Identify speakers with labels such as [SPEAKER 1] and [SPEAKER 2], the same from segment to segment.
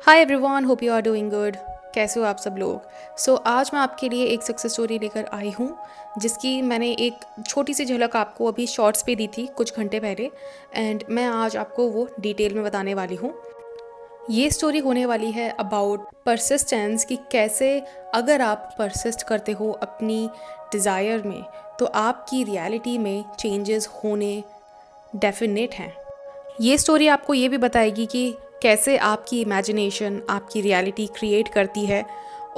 [SPEAKER 1] Hi everyone, hope you are doing good. कैसे हो आप सब लोग। आज मैं आपके लिए एक सक्सेस स्टोरी लेकर आई हूँ, जिसकी मैंने एक छोटी सी झलक आपको अभी शॉर्ट्स पे दी थी कुछ घंटे पहले। एंड मैं आज आपको वो डिटेल में बताने वाली हूँ। ये स्टोरी होने वाली है अबाउट परसिस्टेंस, कि कैसे अगर आप परसिस्ट करते हो अपनी डिज़ायर में तो आपकी रियलिटी में चेंजेस होने डेफिनेट हैं। ये स्टोरी आपको ये भी बताएगी कि कैसे आपकी इमेजिनेशन आपकी रियलिटी क्रिएट करती है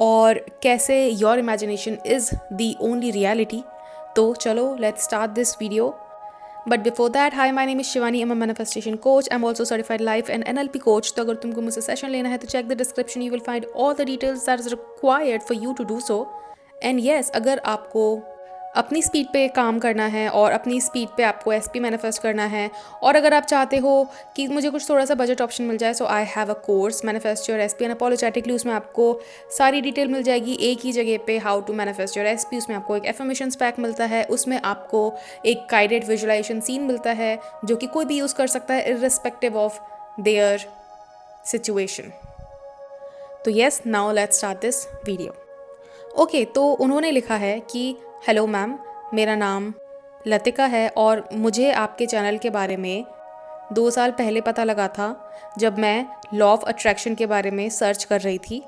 [SPEAKER 1] और कैसे your imagination is the only reality. तो चलो let's start this video. But before that, hi, my name is Shivani, am manifestation coach, I am also certified life and NLP coach. तो अगर तुमको मुझसे सेशन लेना है तो check the description, you will find all the details that is required for you to do so. And yes, अगर आपको अपनी स्पीड पे काम करना है और अपनी स्पीड पे आपको एसपी मैनिफेस्ट करना है, और अगर आप चाहते हो कि मुझे कुछ थोड़ा सा बजट ऑप्शन मिल जाए, so I have a course manifest your SP and apologetically. उसमें आपको सारी डिटेल मिल जाएगी एक ही जगह पे, how to manifest your SP. उसमें आपको एक एफर्मेशंस पैक मिलता है, उसमें आपको एक गाइडेड विजुअलाइजेशन सीन मिलता है जो कि कोई भी यूज़ कर सकता है इर्रिस्पेक्टिव ऑफ देयर सिचुएशन। तो yes, now let's start this video. Okay, तो उन्होंने लिखा है कि हेलो मैम, मेरा नाम लतिका है और मुझे आपके चैनल के बारे में 2 साल पहले पता लगा था, जब मैं लॉ ऑफ अट्रैक्शन के बारे में सर्च कर रही थी।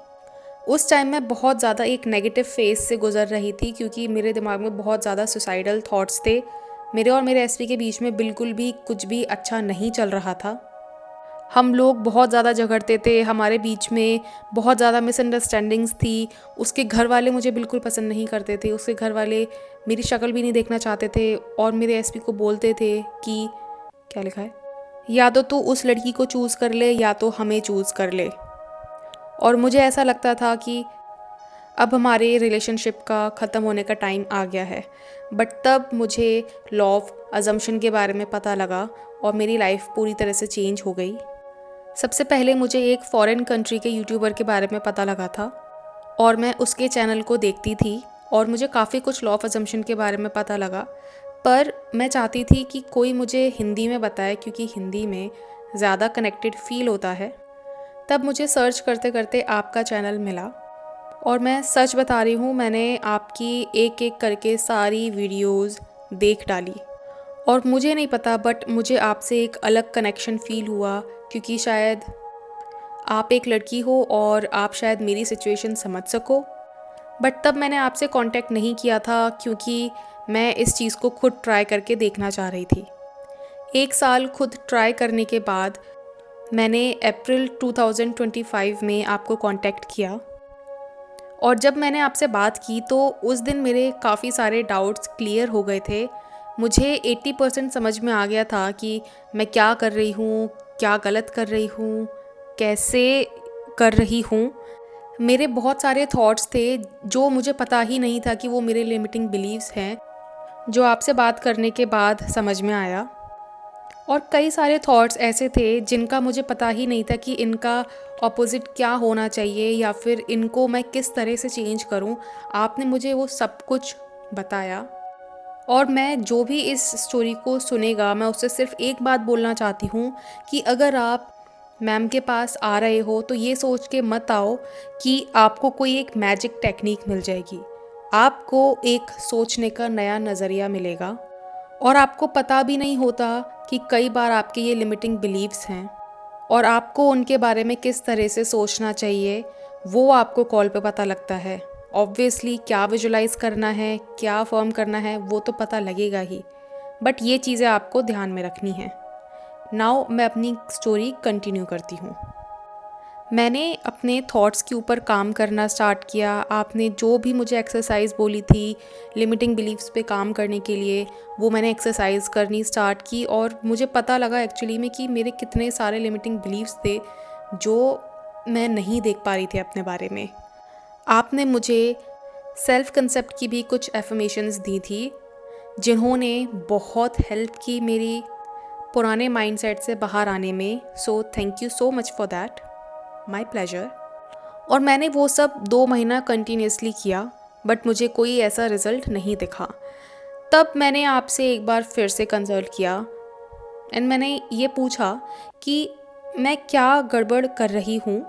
[SPEAKER 1] उस टाइम मैं बहुत ज़्यादा एक नेगेटिव फेज से गुजर रही थी, क्योंकि मेरे दिमाग में बहुत ज़्यादा सुसाइडल थॉट्स थे। मेरे और मेरे एसपी के बीच में बिल्कुल भी कुछ भी अच्छा नहीं चल रहा था। हम लोग बहुत ज़्यादा झगड़ते थे, हमारे बीच में बहुत ज़्यादा मिसअंडरस्टैंडिंग्स थी। उसके घर वाले मुझे बिल्कुल पसंद नहीं करते थे, उसके घर वाले मेरी शक्ल भी नहीं देखना चाहते थे और मेरे एसपी को बोलते थे कि क्या लिखा है, या तो तू उस लड़की को चूज़ कर ले या तो हमें चूज़ कर ले। और मुझे ऐसा लगता था कि अब हमारे रिलेशनशिप का ख़त्म होने का टाइम आ गया है। बट तब मुझे लॉ ऑफ अजम्पशन के बारे में पता लगा और मेरी लाइफ पूरी तरह से चेंज हो गई। सबसे पहले मुझे एक फ़ॉरेन कंट्री के यूट्यूबर के बारे में पता लगा था और मैं उसके चैनल को देखती थी और मुझे काफ़ी कुछ लॉ ऑफ अजम्पशन के बारे में पता लगा। पर मैं चाहती थी कि कोई मुझे हिंदी में बताए, क्योंकि हिंदी में ज़्यादा कनेक्टेड फील होता है। तब मुझे सर्च करते करते आपका चैनल मिला और मैं सच बता रही हूँ, मैंने आपकी एक एक करके सारी वीडियोज़ देख डाली। और मुझे नहीं पता, बट मुझे आपसे एक अलग कनेक्शन फ़ील हुआ, क्योंकि शायद आप एक लड़की हो और आप शायद मेरी सिचुएशन समझ सको। बट तब मैंने आपसे कांटेक्ट नहीं किया था, क्योंकि मैं इस चीज़ को खुद ट्राई करके देखना चाह रही थी। 1 साल खुद ट्राई करने के बाद मैंने अप्रैल 2025 में आपको कांटेक्ट किया। और जब मैंने आपसे बात की तो उस दिन मेरे काफ़ी सारे डाउट्स क्लियर हो गए थे। मुझे 80% समझ में आ गया था कि मैं क्या कर रही हूँ, क्या गलत कर रही हूँ, कैसे कर रही हूँ। मेरे बहुत सारे थॉट्स थे जो मुझे पता ही नहीं था कि वो मेरे लिमिटिंग बिलीव्स हैं, जो आपसे बात करने के बाद समझ में आया। और कई सारे थॉट्स ऐसे थे जिनका मुझे पता ही नहीं था कि इनका ऑपोजिट क्या होना चाहिए या फिर इनको मैं किस तरह से चेंज करूं। आपने मुझे वो सब कुछ बताया। और मैं जो भी इस स्टोरी को सुनेगा, मैं उससे सिर्फ एक बात बोलना चाहती हूँ कि अगर आप मैम के पास आ रहे हो तो ये सोच के मत आओ कि आपको कोई एक मैजिक टेक्निक मिल जाएगी। आपको एक सोचने का नया नज़रिया मिलेगा और आपको पता भी नहीं होता कि कई बार आपके ये लिमिटिंग बिलीव्स हैं और आपको उनके बारे में किस तरह से सोचना चाहिए, वो आपको कॉल पे पता लगता है। ऑब्वियसली क्या विजुलाइज करना है, क्या फॉर्म करना है, वो तो पता लगेगा ही, बट ये चीज़ें आपको ध्यान में रखनी है। नाउ मैं अपनी स्टोरी कंटिन्यू करती हूँ। मैंने अपने थॉट्स के ऊपर काम करना स्टार्ट किया। आपने जो भी मुझे एक्सरसाइज बोली थी लिमिटिंग बिलीव्स पे काम करने के लिए, वो मैंने एक्सरसाइज करनी स्टार्ट की और मुझे पता लगा एक्चुअली में कि मेरे कितने सारे लिमिटिंग बिलीव्स थे जो मैं नहीं देख पा रही थी अपने बारे में। आपने मुझे सेल्फ कंसेप्ट की भी कुछ एफर्मेशंस दी थी, जिन्होंने बहुत हेल्प की मेरी पुराने माइंडसेट से बाहर आने में। So thank you so much for that, my pleasure. और मैंने वो सब 2 महीना कंटिन्यूसली किया, बट मुझे कोई ऐसा रिज़ल्ट नहीं दिखा। तब मैंने आपसे एक बार फिर से कंसल्ट किया एंड मैंने ये पूछा कि मैं क्या गड़बड़ कर रही हूँ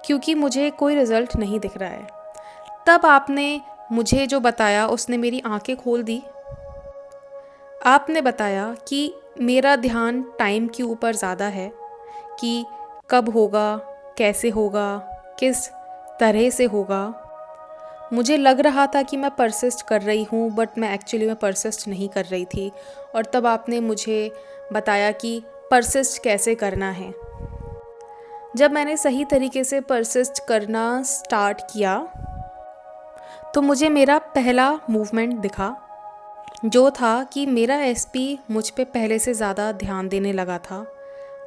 [SPEAKER 1] क्योंकि मुझे कोई रिज़ल्ट नहीं दिख रहा है। तब आपने मुझे जो बताया उसने मेरी आंखें खोल दी। आपने बताया कि मेरा ध्यान टाइम के ऊपर ज़्यादा है, कि कब होगा, कैसे होगा, किस तरह से होगा। मुझे लग रहा था कि मैं परसिस्ट कर रही हूँ, बट मैं एक्चुअली में परसिस्ट नहीं कर रही थी। और तब आपने मुझे बताया कि परसिस्ट कैसे करना है। जब मैंने सही तरीके से परसिस्ट करना स्टार्ट किया तो मुझे मेरा पहला मूवमेंट दिखा, जो था कि मेरा एसपी मुझ पे पहले से ज़्यादा ध्यान देने लगा था।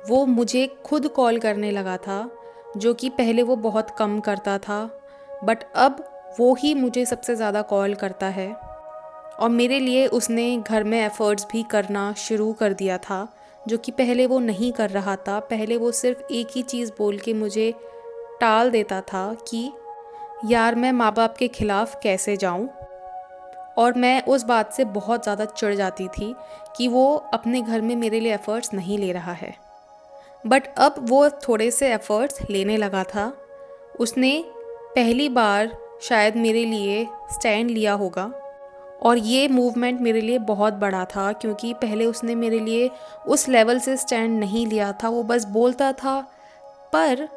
[SPEAKER 1] वो मुझे खुद कॉल करने लगा था, जो कि पहले वो बहुत कम करता था, बट अब वो ही मुझे सबसे ज़्यादा कॉल करता है। और मेरे लिए उसने घर में एफ़र्ट्स भी करना शुरू कर दिया था, जो कि पहले वो नहीं कर रहा था। पहले वो सिर्फ़ एक ही चीज़ बोल के मुझे टाल देता था कि यार मैं माँ बाप के ख़िलाफ़ कैसे जाऊँ। और मैं उस बात से बहुत ज़्यादा चिढ़ जाती थी कि वो अपने घर में मेरे लिए एफ़र्ट्स नहीं ले रहा है। बट अब वो थोड़े से एफ़र्ट्स लेने लगा था। उसने पहली बार शायद मेरे लिए स्टैंड लिया होगा, और ये मूवमेंट मेरे लिए बहुत बड़ा था, क्योंकि पहले उसने मेरे लिए उस लेवल से स्टैंड नहीं लिया था। वो बस बोलता था, पर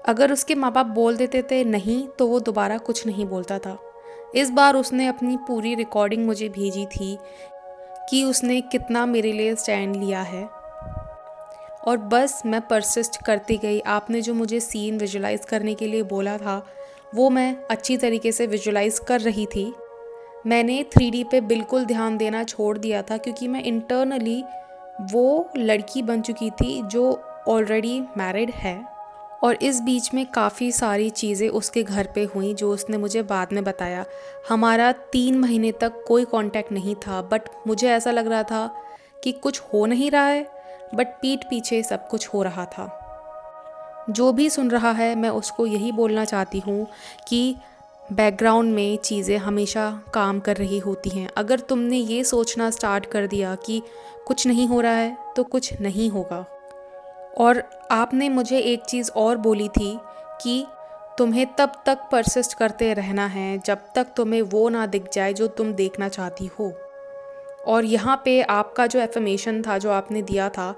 [SPEAKER 1] अगर उसके माँ बाप बोल देते थे नहीं, तो वो दोबारा कुछ नहीं बोलता था। इस बार उसने अपनी पूरी रिकॉर्डिंग मुझे भेजी थी कि उसने कितना मेरे लिए स्टैंड लिया है। और बस मैं परसिस्ट करती गई। आपने जो मुझे सीन विजुलाइज़ करने के लिए बोला था, वो मैं अच्छी तरीके से विजुलाइज़ कर रही थी। मैंने 3D पे बिल्कुल ध्यान देना छोड़ दिया था, क्योंकि मैं इंटरनली वो लड़की बन चुकी थी जो ऑलरेडी मैरिड है। और इस बीच में काफ़ी सारी चीज़ें उसके घर पे हुई, जो उसने मुझे बाद में बताया। हमारा 3 महीने तक कोई कांटेक्ट नहीं था, बट मुझे ऐसा लग रहा था कि कुछ हो नहीं रहा है, बट पीठ पीछे सब कुछ हो रहा था। जो भी सुन रहा है, मैं उसको यही बोलना चाहती हूँ कि बैकग्राउंड में चीज़ें हमेशा काम कर रही होती हैं। अगर तुमने ये सोचना स्टार्ट कर दिया कि कुछ नहीं हो रहा है, तो कुछ नहीं होगा। और आपने मुझे एक चीज़ और बोली थी कि तुम्हें तब तक परसिस्ट करते रहना है जब तक तुम्हें वो ना दिख जाए जो तुम देखना चाहती हो। और यहाँ पे आपका जो एफर्मेशन था, जो आपने दिया था,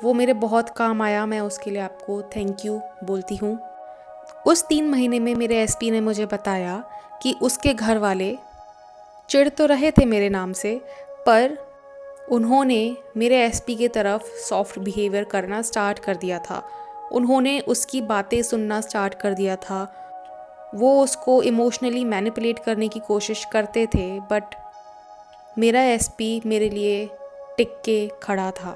[SPEAKER 1] वो मेरे बहुत काम आया। मैं उसके लिए आपको थैंक यू बोलती हूँ। उस 3 महीने में मेरे एसपी ने मुझे बताया कि उसके घर वाले चिढ़ तो रहे थे मेरे नाम से, पर उन्होंने मेरे एसपी की तरफ सॉफ्ट बिहेवियर करना स्टार्ट कर दिया था। उन्होंने उसकी बातें सुनना स्टार्ट कर दिया था। वो उसको इमोशनली मैनिपुलेट करने की कोशिश करते थे, बट मेरा एसपी मेरे लिए टिक के खड़ा था।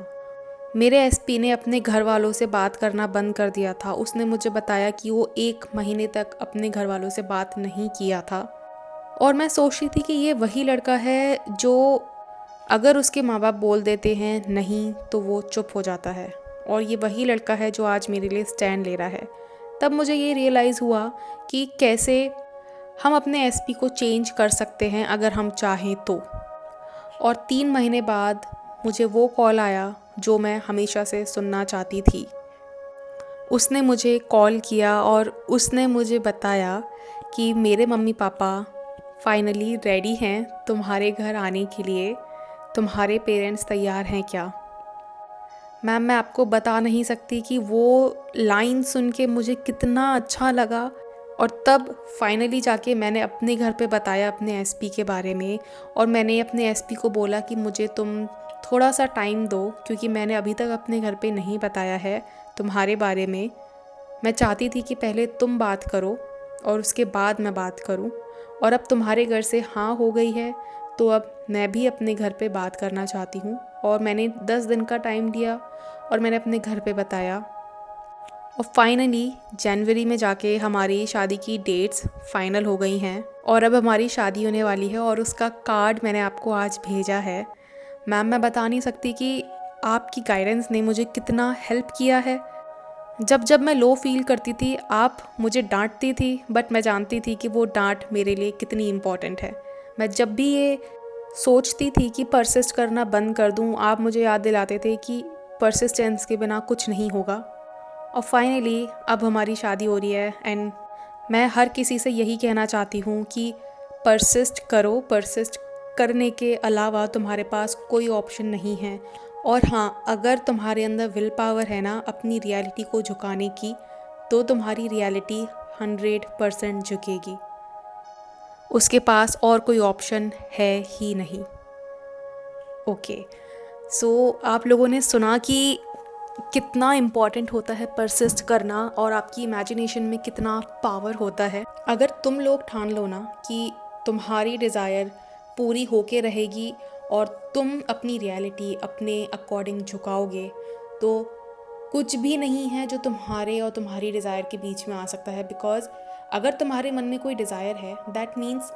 [SPEAKER 1] मेरे एसपी ने अपने घर वालों से बात करना बंद कर दिया था। उसने मुझे बताया कि वो 1 महीने तक अपने घर वालों से बात नहीं किया था। और मैं सोच रही थी कि ये वही लड़का है जो अगर उसके माँ बाप बोल देते हैं नहीं, तो वो चुप हो जाता है। और ये वही लड़का है जो आज मेरे लिए स्टैंड ले रहा है। तब मुझे ये रियलाइज़ हुआ कि कैसे हम अपने एसपी को चेंज कर सकते हैं अगर हम चाहें तो। और 3 महीने बाद मुझे वो कॉल आया जो मैं हमेशा से सुनना चाहती थी। उसने मुझे कॉल किया और उसने मुझे बताया कि मेरे मम्मी पापा फाइनली रेडी हैं तुम्हारे घर आने के लिए। तुम्हारे पेरेंट्स तैयार हैं क्या? मैम, मैं आपको बता नहीं सकती कि वो लाइन सुन के मुझे कितना अच्छा लगा। और तब फाइनली जाके मैंने अपने घर पे बताया अपने एसपी के बारे में। और मैंने अपने एसपी को बोला कि मुझे तुम थोड़ा सा टाइम दो, क्योंकि मैंने अभी तक अपने घर पे नहीं बताया है तुम्हारे बारे में। मैं चाहती थी कि पहले तुम बात करो और उसके बाद मैं बात करूं। और अब तुम्हारे घर से हाँ हो गई है, तो अब मैं भी अपने घर पे बात करना चाहती हूँ। और मैंने 10 दिन का टाइम लिया और मैंने अपने घर पे बताया। और फाइनली जनवरी में जाके हमारी शादी की डेट्स फाइनल हो गई हैं, और अब हमारी शादी होने वाली है। और उसका कार्ड मैंने आपको आज भेजा है। मैम, मैं बता नहीं सकती कि आपकी गाइडेंस ने मुझे कितना हेल्प किया है। जब जब मैं लो फील करती थी, आप मुझे डांटती थी, बट मैं जानती थी कि वो डांट मेरे लिए कितनी इम्पॉर्टेंट है। मैं जब भी ये सोचती थी कि परसिस्ट करना बंद कर दूं, आप मुझे याद दिलाते थे कि परसिस्टेंस के बिना कुछ नहीं होगा। और फाइनली अब हमारी शादी हो रही है एंड मैं हर किसी से यही कहना चाहती हूँ कि परसिस्ट करो, परसिस्ट करने के अलावा तुम्हारे पास कोई ऑप्शन नहीं है। और हाँ, अगर तुम्हारे अंदर विल पावर है ना अपनी रियलिटी को झुकाने की, तो तुम्हारी रियलिटी 100% झुकेगी। उसके पास और कोई ऑप्शन है ही नहीं। ओके, सो आप लोगों ने सुना कि कितना इम्पॉर्टेंट होता है परसिस्ट करना और आपकी इमेजिनेशन में कितना पावर होता है। अगर तुम लोग ठान लो ना कि तुम्हारी डिज़ायर पूरी होके रहेगी और तुम अपनी रियलिटी अपने अकॉर्डिंग झुकाओगे, तो कुछ भी नहीं है जो तुम्हारे और तुम्हारी डिज़ायर के बीच में आ सकता है। बिकॉज अगर तुम्हारे मन में कोई डिज़ायर है, दैट मीन्स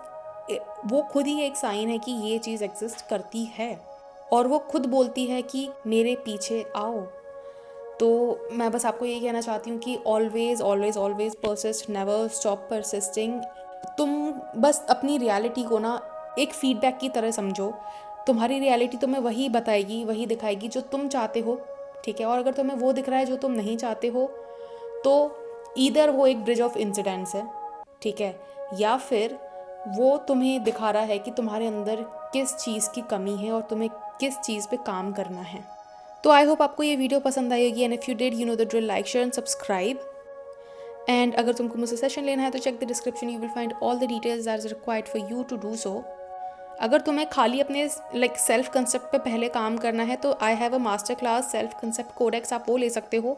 [SPEAKER 1] वो खुद ही एक साइन है कि ये चीज़ एग्जिस्ट करती है और वो खुद बोलती है कि मेरे पीछे आओ। तो मैं बस आपको यही कहना चाहती हूँ कि always always always persist, never stop persisting. तुम बस अपनी रियलिटी को ना एक फीडबैक की तरह समझो। तुम्हारी रियलिटी तुम्हें वही बताएगी, वही दिखाएगी जो तुम चाहते हो, ठीक है। और अगर तुम्हें वो दिख रहा है जो तुम नहीं चाहते हो, तो ईदर वो एक ब्रिज ऑफ इंसिडेंट्स है, ठीक है, या फिर वो तुम्हें दिखा रहा है कि तुम्हारे अंदर किस चीज़ की कमी है और तुम्हें किस चीज़ पे काम करना है। तो आई होप आपको ये वीडियो पसंद आएगी and if you did, you know the drill, like share and subscribe. And अगर तुमको मुझसे सेशन लेना है तो check the description, you will find all the details that is required for you to do so. अगर तुम्हें खाली अपने सेल्फ कंसेप्ट पे पहले काम करना है तो I have a master class self concept codex, आप वो ले सकते हो।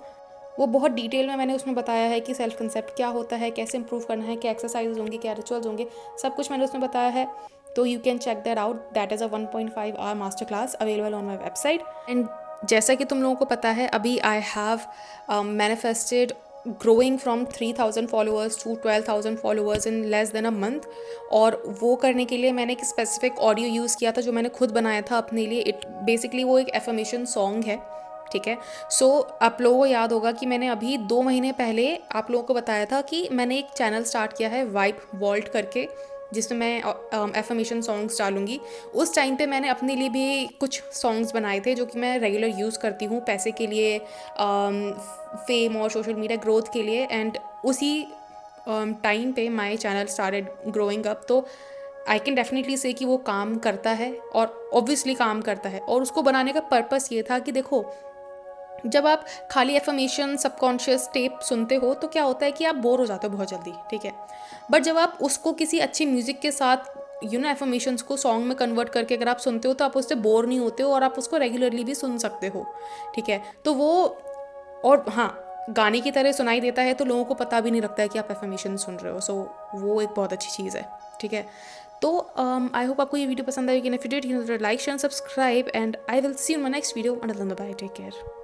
[SPEAKER 1] वो बहुत डिटेल में मैंने उसमें बताया है कि सेल्फ कंसेप्ट क्या होता है, कैसे इंप्रूव करना है, क्या एक्सरसाइज होंगे, क्या रिचुअल्स होंगे, सब कुछ मैंने उसमें बताया है। तो you can check that out. That is a 1.5 our master class available on my website. And जैसा कि तुम लोगों को पता है, अभी I have manifested growing from 3000 followers to 12,000 followers in less than a month. और वो करने के लिए मैंने एक स्पेसिफिक ऑडियो यूज़ किया था जो मैंने खुद बनाया था अपने लिए। इट बेसिकली वो एक एफर्मेशन सॉन्ग है, ठीक है। सो आप लोगों को याद होगा कि मैंने अभी 2 महीने पहले आप लोगों को बताया था कि मैंने एक चैनल स्टार्ट किया है वाइब वॉल्ट करके, जिसमें मैं एफर्मेशन सॉन्ग्स डालूंगी। उस टाइम पे मैंने अपने लिए भी कुछ सॉन्ग्स बनाए थे जो कि मैं रेगुलर यूज़ करती हूँ पैसे के लिए, फेम और सोशल मीडिया ग्रोथ के लिए। एंड उसी टाइम पे my channel started growing up. तो आई कैन डेफिनेटली से कि वो काम करता है और ऑब्वियसली काम करता है। और उसको बनाने का पर्पस ये था कि देखो, जब आप खाली एफर्मेशन सबकॉन्शियस टेप सुनते हो तो क्या होता है कि आप बोर हो जाते हो बहुत जल्दी, ठीक है। बट जब आप उसको किसी अच्छी म्यूज़िक के साथ एफर्मेशंस को सॉन्ग में कन्वर्ट करके अगर आप सुनते हो तो आप उससे बोर नहीं होते हो और आप उसको रेगुलरली भी सुन सकते हो, ठीक है। तो वो, और हाँ, गाने की तरह सुनाई देता है तो लोगों को पता भी नहीं लगता है कि आप एफर्मेशन सुन रहे हो। सो वो एक बहुत अच्छी चीज़ है, ठीक है। तो आई होप आपको ये वीडियो पसंद आएगी। If you did, like share subscribe and I will see you in my next video. Until then, bye, take care.